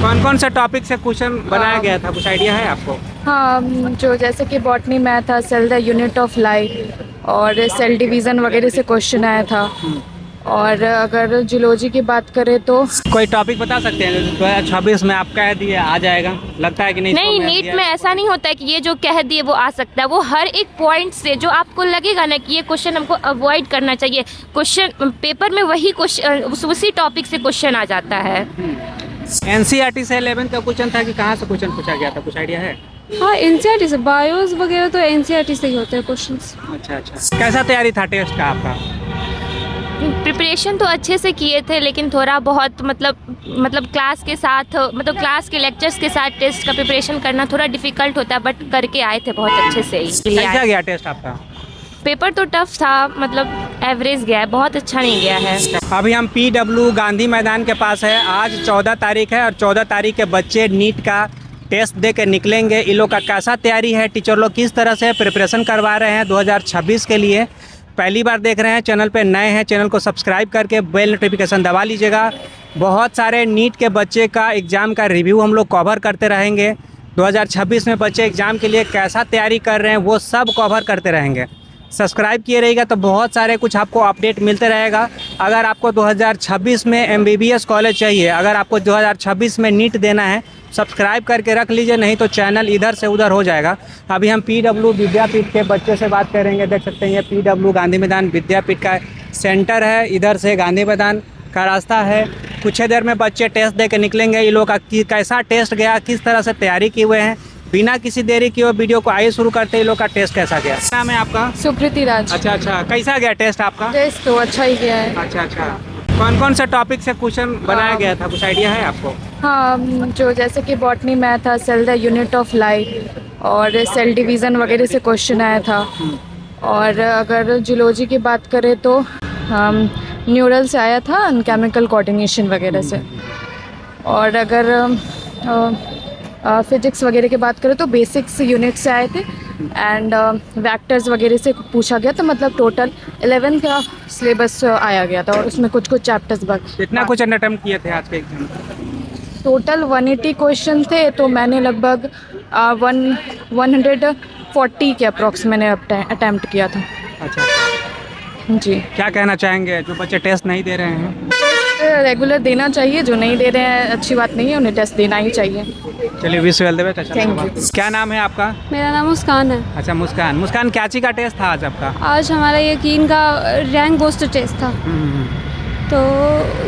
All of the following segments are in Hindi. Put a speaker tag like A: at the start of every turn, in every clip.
A: कौन कौन सा टॉपिक से क्वेश्चन बनाया गया था, कुछ आइडिया है आपको?
B: हाँ, जो जैसे कि बॉटनी में था cell the unit of life और सेल डिवीज़न वगैरह से क्वेश्चन आया था। और अगर जूलॉजी की बात करें तो
A: कोई टॉपिक बता सकते हैं 2026 में आप कह दिए आ जाएगा, लगता है कि नहीं?
C: नहीं, नीट में ऐसा नहीं होता है कि ये जो कह दिए वो आ सकता है। वो हर एक पॉइंट से जो आपको लगेगा ना कि ये क्वेश्चन हमको अवॉइड करना चाहिए, क्वेश्चन पेपर में वही क्वेश्चन उसी टॉपिक से क्वेश्चन आ जाता है।
A: एनसीईआरटी से 11th का क्वेश्चन था कि कहाँ से क्वेश्चन पूछा गया था, कुछ आइडिया है?
D: हाँ, एनसीईआरटी से बायोस वगैरह तो एनसीईआरटी से ही होते हैं क्वेश्चंस।
A: अच्छा, कैसा तैयारी था टेस्ट का आपका?
C: प्रिपरेशन तो अच्छे से किए थे, लेकिन थोड़ा बहुत मतलब क्लास के साथ, मतलब क्लास के लेक्चर्स के साथ टेस्ट का प्रिपरेशन करना थोड़ा डिफिकल्ट होता है, बट करके आए थे बहुत अच्छे से। इसलिए
A: कैसा गया टेस्ट आपका?
C: पेपर तो टफ था, मतलब एवरेज गया है, बहुत अच्छा नहीं गया है।
A: अभी हम PW गांधी मैदान के पास है। आज 14 तारीख है और 14 तारीख के बच्चे नीट का टेस्ट दे के निकलेंगे। इन लोग का कैसा तैयारी है, टीचर लोग किस तरह से प्रिपरेशन करवा रहे हैं 2026 के लिए। पहली बार देख रहे हैं, चैनल पे नए हैं, चैनल को सब्सक्राइब करके बेल नोटिफिकेशन दबा लीजिएगा। बहुत सारे नीट के बच्चे का एग्ज़ाम का रिव्यू हम लोग कवर करते रहेंगे। 2026 में बच्चे एग्ज़ाम के लिए कैसा तैयारी कर रहे हैं वो सब कवर करते रहेंगे। सब्सक्राइब किए रहेगा तो बहुत सारे कुछ आपको अपडेट मिलते रहेगा। अगर आपको 2026 में MBBS कॉलेज चाहिए, अगर आपको 2026 में नीट देना है, सब्सक्राइब करके रख लीजिए, नहीं तो चैनल इधर से उधर हो जाएगा। अभी हम PW विद्यापीठ के बच्चे से बात करेंगे। देख सकते हैं ये PW गांधी मैदान विद्यापीठ का सेंटर है। इधर से गांधी मैदान का रास्ता है। कुछ ही देर में बच्चे टेस्ट दे के निकलेंगे। इन लोग का कैसा टेस्ट गया, किस तरह से तैयारी किए हुए हैं, बिना किसी देरी किए वीडियो को आइए शुरू करते हैं। इन लोग का टेस्ट कैसा गया? क्या नाम है आपका?
B: सुकृति राज।
A: अच्छा, कैसा गया टेस्ट आपका?
B: टेस्ट तो अच्छा ही गया है।
A: अच्छा, कौन कौन सा टॉपिक से क्वेश्चन बनाया गया था, कुछ आइडिया है आपको?
B: हाँ, जो जैसे कि बॉटनी में था cell the unit of life और सेल डिवीज़न वगैरह से क्वेश्चन आया था। और अगर जूलॉजी की बात करें तो न्यूरल से आया था, केमिकल कोऑर्डिनेशन वगैरह से। और अगर फिजिक्स वगैरह की बात करें तो बेसिक्स यूनिट से आए थे एंड वेक्टर्स वगैरह से पूछा गया। तो मतलब टोटल 11 का सिलेबस आया गया था और उसमें कुछ चैप्टर्स
A: कितना क्वेश्चन अटेम्प्ट किए थे आज के एग्जाम?
B: टोटल 180 क्वेश्चन थे, तो मैंने लगभग 140 के अप्रॉक्स मैंने अटैम्प्ट किया था।
A: अच्छा,
B: जी।
A: क्या कहना चाहेंगे जो बच्चे टेस्ट नहीं दे रहे हैं?
B: रेगुलर देना चाहिए, जो नहीं दे रहे हैं अच्छी बात नहीं है, उन्हें टेस्ट देना ही चाहिए।
A: चलिए, wish all the best.
B: Thank you।
A: क्या नाम है आपका?
D: मेरा नाम मुस्कान है।
A: अच्छा, मुस्कान क्या चीज़ का टेस्ट था आज आपका?
D: आज हमारा यकीन का रैंक गोस्ट टेस्ट था, तो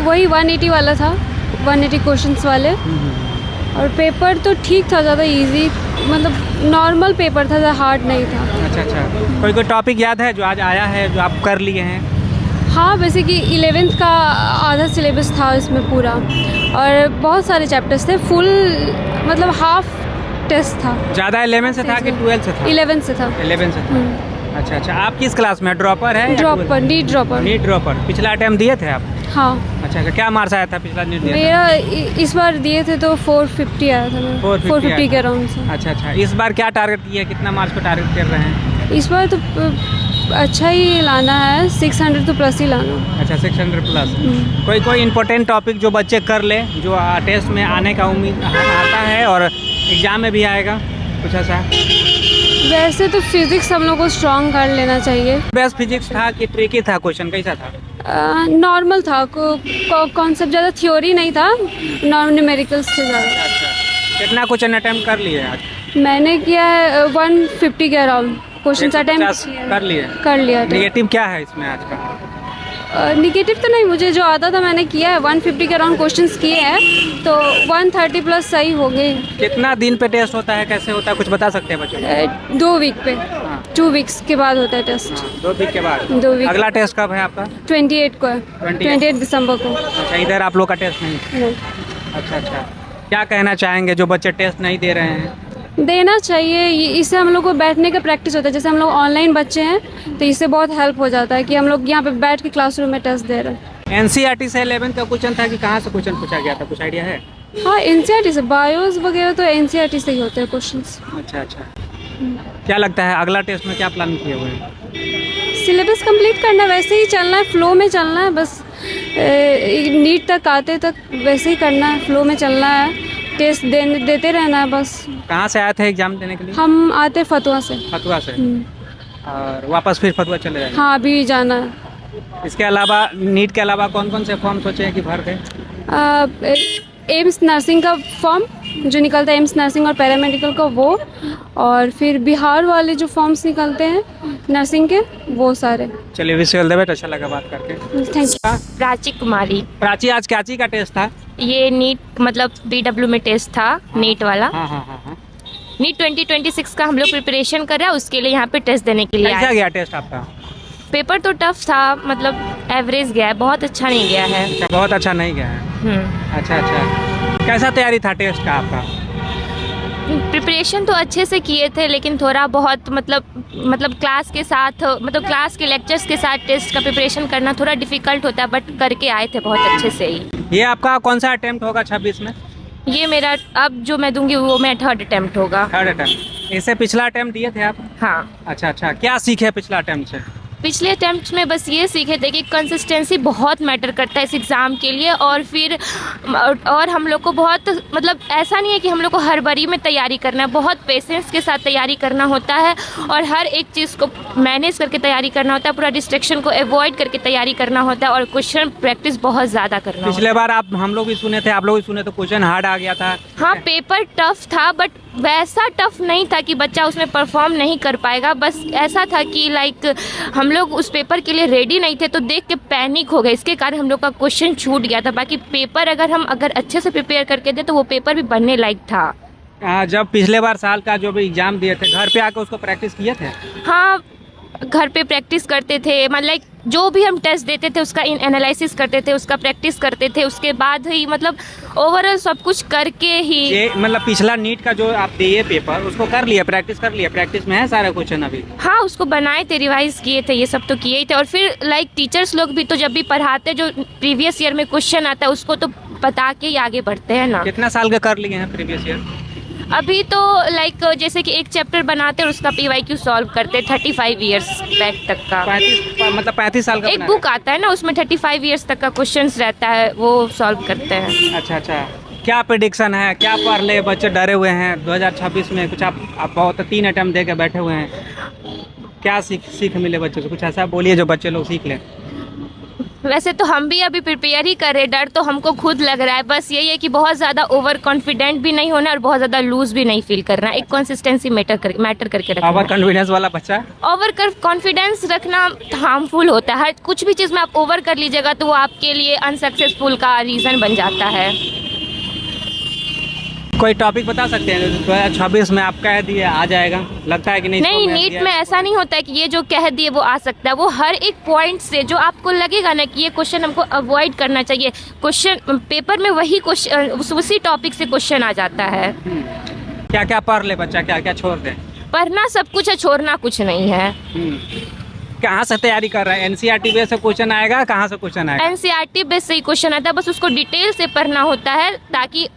D: वही 180 वाला था, 180 क्वेश्चंस वाले। और पेपर तो ठीक था, ज़्यादा इजी, मतलब नॉर्मल पेपर था, ज़्यादा हार्ड नहीं था।
A: अच्छा, कोई टॉपिक याद है जो आज आया है जो आप कर लिए हैं?
D: हाँ, वैसे कि 11th का आधा सिलेबस था इसमें पूरा, और बहुत सारे चैप्टर्स थे, फुल मतलब हाफ टेस्ट था।
A: ज़्यादा 11 से था कि 12 से था?
D: 11 से था।
A: 11 से था। अच्छा, आप किस क्लास में? ड्रॉपर है?
D: NEET dropper.
A: पिछला अटेम्प्ट दिए थे आप?
D: हाँ।
A: अच्छा, क्या मार्क्स आया था पिछला नीट दिया था?
D: मेरा इस बार दिए थे तो 450 आया था मेरा, 450 के अराउंड से।
A: अच्छा, इस बार क्या टारगेट किया, कितना मार्क्स को टारगेट कर रहे हैं?
D: इस बार तो अच्छा ही लाना है, 600 तो प्लस ही लाना।
A: अच्छा, 600 प्लस। कोई इंपॉर्टेंट टॉपिक जो बच्चे कर ले, जो टेस्ट में आने का उम्मीद आता है और एग्जाम में भी आएगा, कुछ ऐसा?
D: वैसे तो फिजिक्स हम लोग को स्ट्रॉन्ग कर लेना चाहिए।
A: बेस्ट फिजिक्स था कि ट्रिकी था क्वेश्चन, कैसा था?
D: नॉर्मल था, कॉन्सेप्ट ज़्यादा थ्योरी नहीं था, न्यूमेरिकल्स थे ज़्यादा।
A: अच्छा, कितना क्वेश्चन अटेम्प्ट कर लिए आज?
D: मैंने किया है 150 के अराउंड क्वेश्चन अटेम्प्ट कर लिया।
A: नेगेटिव क्या है इसमें आज का?
D: निगेटिव तो नहीं, मुझे जो आता था मैंने किया है, 150 के अराउंड क्वेश्चंस किए हैं, तो 130 प्लस सही हो गए।
A: कितना दिन पे टेस्ट होता है, कैसे होता है, कुछ बता सकते हैं बच्चों?
D: 2 वीक पे, 2 वीक्स के बाद होता है टेस्ट।
A: 2 वीक के बाद?
D: 2 वीक।
A: अगला टेस्ट कब है आपका?
D: 28 को है, 28 दिसंबर को।
A: अच्छा, इधर आप लोग का टेस्ट नहीं? अच्छा, क्या कहना चाहेंगे जो बच्चे टेस्ट नहीं दे रहे हैं?
D: देना चाहिए, इससे हम लोग को बैठने का प्रैक्टिस होता है। जैसे हम लोग ऑनलाइन बच्चे हैं तो इससे बहुत हेल्प हो जाता है कि हम लोग यहाँ पे बैठ के क्लासरूम में टेस्ट दे रहे हैं।
A: एनसीईआरटी से 11th का क्वेश्चन था कि कहाँ से क्वेश्चन पूछा गया था, कुछ आइडिया है?
D: हाँ, एनसीईआरटी से, बायोस वगैरह तो एनसीईआरटी से ही होते हैं क्वेश्चंस।
A: अच्छा, क्या लगता है अगला टेस्ट में क्या प्लान किए हुए हैं?
D: सिलेबस कंप्लीट करना, वैसे ही चलना है, फ्लो में चलना है, बस नीट तक आते तक वैसे ही करना है, फ्लो में चलना है। टेस्ट देते रहना है बस।
A: कहाँ से आए थे एग्जाम देने के लिए?
D: हम आते फतुहा से।
A: फतुहा से। और वापस फिर फतुहा चले जाएंगे?
D: हाँ, अभी जाना है।
A: इसके अलावा नीट के अलावा कौन कौन से फॉर्म सोचे हैं कि भर दें?
D: एम्स नर्सिंग का फॉर्म जो निकलता है, एम्स नर्सिंग और पैरामेडिकल का वो, और फिर बिहार वाले जो फॉर्म्स निकलते हैं नर्सिंग के, वो सारे।
A: चलिए, wish you all the best. अच्छा लगा बात करके।
D: Thank you.
C: प्राची कुमारी।
A: प्राची, आज क्या चीज का टेस्ट था?
C: ये नीट मतलब BW में टेस्ट था, नीट वाला।
A: हाँ हाँ हाँ हाँ।
C: नीट 2026 का हम लोग प्रिपरेशन कर रहे हैं, उसके लिए यहाँ पे टेस्ट देने के लिए
A: कैसा
C: आए।
A: गया टेस्ट आपका?
C: पेपर तो टफ था, मतलब एवरेज गया है, बहुत अच्छा नहीं गया है।
A: अच्छा, बहुत अच्छा नहीं गया है। अच्छा अच्छा। कैसा तैयारी था टेस्ट का आपका?
C: प्रिपरेशन तो अच्छे से किए थे, लेकिन थोड़ा बहुत मतलब क्लास के साथ, मतलब क्लास के लेक्चर्स के साथ टेस्ट का प्रिपरेशन करना थोड़ा डिफिकल्ट होता है, बट करके आए थे बहुत अच्छे से ही।
A: ये आपका कौन सा अटेम्प्ट होगा 26 में?
C: ये मेरा अब जो मैं दूंगी वो मेरा 3rd अटेम्प्ट होगा।
A: 3rd attempt. इससे पिछला अटेम्प्ट दिए थे आप?
C: हाँ।
A: अच्छा अच्छा। क्या सीखे पिछला अटेम्प्ट से?
C: पिछले अटेम्प्ट में बस ये सीखे थे कि कंसिस्टेंसी बहुत मैटर करता है इस एग्ज़ाम के लिए, और फिर और हम लोग को बहुत मतलब ऐसा नहीं है कि हम लोग को हर बारी में तैयारी करना है, बहुत पेशेंस के साथ तैयारी करना होता है और हर एक चीज़ को मैनेज करके तैयारी करना होता है, पूरा डिस्ट्रैक्शन को अवॉइड करके तैयारी करना होता है, और क्वेश्चन प्रैक्टिस बहुत ज़्यादा करना होता है।
A: पिछले बार हम लोग भी सुने थे, आप लोग भी सुने, तो क्वेश्चन हार्ड आ गया था।
C: हाँ, पेपर टफ था, बट वैसा टफ नहीं था कि बच्चा उसमें परफॉर्म नहीं कर पाएगा। बस ऐसा था कि लाइक हम लोग उस पेपर के लिए रेडी नहीं थे, तो देख के पैनिक हो गए, इसके कारण हम लोग का क्वेश्चन छूट गया था। बाकी पेपर अगर अच्छे से प्रिपेयर करके दे तो वो पेपर भी बनने लायक था।
A: जब पिछले बार साल का जो भी एग्जाम दिए थे, घर पे आकर उसको प्रैक्टिस किए थे?
C: हाँ, घर पे प्रैक्टिस करते थे, मतलब जो भी हम टेस्ट देते थे उसका एनालिसिस करते थे, उसका प्रैक्टिस करते थे, उसके बाद ही मतलब ओवरऑल सब कुछ करके ही।
A: ये मतलब पिछला नीट का जो आप दिए पेपर, उसको कर लिया, प्रैक्टिस कर लिया? प्रैक्टिस में है सारा क्वेश्चन अभी?
C: हाँ, उसको बनाए थे, रिवाइज किए थे, ये सब तो किए ही थे। और फिर लाइक टीचर्स लोग भी तो जब भी पढ़ाते, जो प्रीवियस ईयर में क्वेश्चन आता है उसको तो बता के ही आगे बढ़ते हैं ना।
A: कितना साल का कर लिए हैं प्रीवियस ईयर?
C: अभी तो लाइक जैसे कि एक चैप्टर बनाते हैं उसका PYQ सॉल्व करते 35 ईयर्स बैक तक का।
A: 35 साल का
C: एक बुक आता है ना, उसमें 35 ईयर्स तक का क्वेश्चंस रहता है, वो सॉल्व करते हैं।
A: अच्छा अच्छा। क्या प्रेडिक्शन है, क्या पढ़ ले? बच्चे डरे हुए हैं 2026 में, कुछ आप बहुत 3 अटेम्प्ट दे के बैठे हुए हैं, क्या सीख मिले बच्चों से? कुछ ऐसा बोलिए जो बच्चे लोग सीख लें।
C: वैसे तो हम भी अभी प्रिपेयर ही कर रहे, डर तो हमको खुद लग रहा है, बस यही है कि बहुत ज़्यादा ओवर कॉन्फिडेंट भी नहीं होना और बहुत ज़्यादा लूज भी नहीं फील करना, एक कंसिस्टेंसी मैटर करके रखना।
A: ओवर कॉन्फिडेंस वाला बच्चा?
C: ओवर कॉन्फिडेंस रखना हार्मफुल होता है, हर कुछ भी चीज़ में आप ओवर कर लीजिएगा तो वो आपके लिए अनसक्सेसफुल का रीज़न बन जाता है।
A: कोई टॉपिक बता सकते हैं 2026 में आप कह दिए आ जाएगा, लगता है कि नहीं?
C: नहीं, नीट में ऐसा नहीं होता है कि ये जो कह दिए वो आ सकता है, वो हर एक पॉइंट से जो आपको लगेगा ना कि ये क्वेश्चन हमको अवॉइड करना चाहिए, क्वेश्चन पेपर में वही क्वेश्चन उसी टॉपिक से क्वेश्चन आ जाता है।
A: क्या क्या पढ़ ले बच्चा, क्या क्या छोड़ दे?
C: पढ़ना सब कुछ है, छोड़ना कुछ नहीं है।
A: कहाँ से तैयारी कर रहा है? NCERT बेस से क्वेश्चन आएगा? कहाँ से क्वेश्चन आएगा?
C: NCERT बेस से ही क्वेश्चन आता है, बस उसको डिटेल से पढ़ना होता है ताकि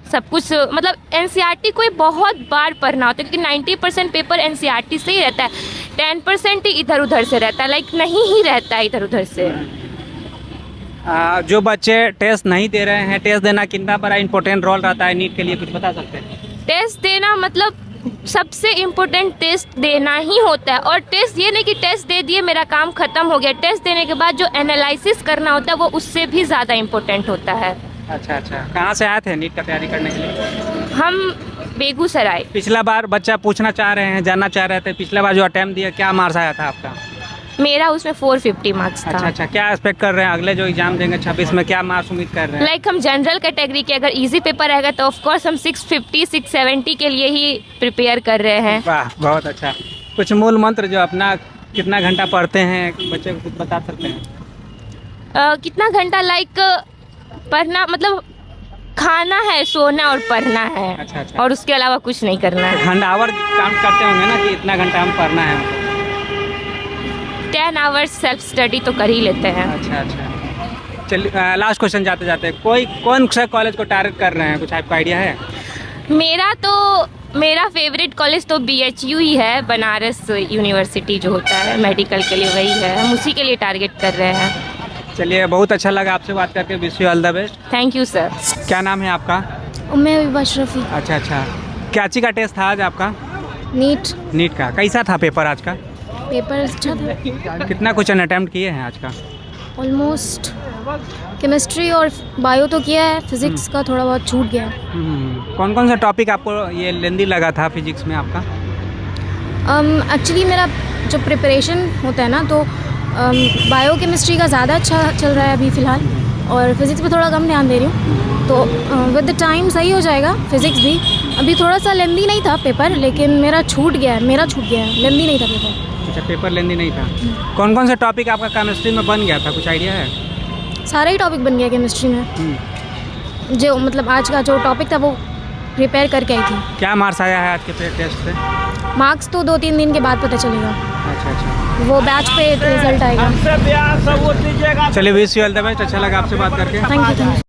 C: सब कुछ मतलब NCERT को बहुत बार पढ़ना होता है, क्योंकि 90% पेपर NCERT से ही रहता है, 10% ही इधर उधर से रहता है, लाइक नहीं ही रहता है इधर उधर से।
A: जो बच्चे टेस्ट नहीं दे रहे हैं, टेस्ट देना कितना बड़ा इंपॉर्टेंट रोल रहता है नीट के लिए, कुछ बता सकते हैं?
C: टेस्ट देना मतलब सबसे इम्पोर्टेंट टेस्ट देना ही होता है, और टेस्ट ये नहीं कि टेस्ट दे दिए मेरा काम खत्म हो गया, टेस्ट देने के बाद जो एनालिसिस करना होता है वो उससे भी ज़्यादा इम्पोर्टेंट होता है।
A: अच्छा अच्छा। कहाँ से आए थे नीट का तैयारी करने के लिए?
C: हम बेगूसराय।
A: पिछला बार बच्चा पूछना चाह रहे हैं, जानना चाह रहे थे, पिछला बार जो अटेम्प्ट दिया क्या मार्क्स आया था आपका?
C: मेरा उसमें 450 मार्क्स था।
A: अच्छा अच्छा। क्या एक्सपेक्ट कर रहे हैं अगले जो एग्जाम देंगे 26 में, क्या मार्क्स उम्मीद कर रहे हैं?
C: लाइक हम जनरल कैटेगरी के अगर इजी पेपर रहेगा तो ऑफ कोर्स हम 650 670 के लिए ही प्रिपेयर कर रहे हैं।
A: वाह, बहुत अच्छा। कुछ मूल मंत्र जो अपना कितना घंटा पढ़ते हैं बच्चे को कुछ बता सकते हैं?
C: कितना घंटा लाइक पढ़ना मतलब खाना है, सोना और पढ़ना है।
A: अच्छा अच्छा।
C: और उसके अलावा कुछ नहीं करना है।
A: घंटा आवर काउंट करते होंगे ना कि इतना घंटा हम पढ़ना है?
C: 10 आवर्स सेल्फ स्टडी तो कर ही लेते हैं।
A: अच्छा अच्छा। चलिए लास्ट क्वेश्चन जाते जाते, कौन सा कॉलेज को टारगेट कर रहे हैं, कुछ आपका आइडिया है?
C: मेरा फेवरेट कॉलेज तो BHU ही है, बनारस यूनिवर्सिटी जो होता है मेडिकल के लिए, वही है, हम उसी के लिए टारगेट कर रहे हैं।
A: चलिए, बहुत अच्छा लगा आपसे बात करके, wish you all the best.
C: Thank you sir.
A: क्या नाम है आपका?
E: उम्मे अशरफी।
A: अच्छा अच्छा, क्या चीज़ का टेस्ट था आज आपका?
E: नीट
A: का कैसा था पेपर आज का?
E: पेपर अच्छा था।
A: कितना क्वेश्चन अटेम्प्ट किए हैं आज का?
E: ऑलमोस्ट केमिस्ट्री और बायो तो किया है, फिज़िक्स का थोड़ा बहुत छूट गया है।
A: कौन कौन सा टॉपिक आपको ये लेंदी लगा था फिजिक्स में आपका?
E: एक्चुअली मेरा जो प्रिपरेशन होता है ना, तो बायो केमिस्ट्री का ज़्यादा अच्छा चल रहा है अभी फ़िलहाल, और फिज़िक्स पे थोड़ा कम ध्यान दे रही हूँ। तो विद द टाइम सही हो जाएगा फिज़िक्स भी। अभी थोड़ा सा लेंदी नहीं था पेपर, लेकिन मेरा छूट गया है, लेंदी नहीं था पेपर।
A: अच्छा, पेपर लेंदी नहीं था। कौन कौन सा टॉपिक आपका केमिस्ट्री में बन गया था, कुछ आइडिया है?
E: सारा ही टॉपिक बन गया केमिस्ट्री में। जो मतलब आज का जो टॉपिक था वो प्रिपेयर करके आई थी।
A: क्या मार्क्स आया है आज के टेस्ट से?
E: मार्क्स तो 2-3 दिन के बाद पता चलेगा,
A: अच्छा अच्छा,
E: वो बैच पे रिजल्ट आएगा।
A: चलिए wish you all the best. अच्छा लगा आपसे बात करके।
E: Thank you.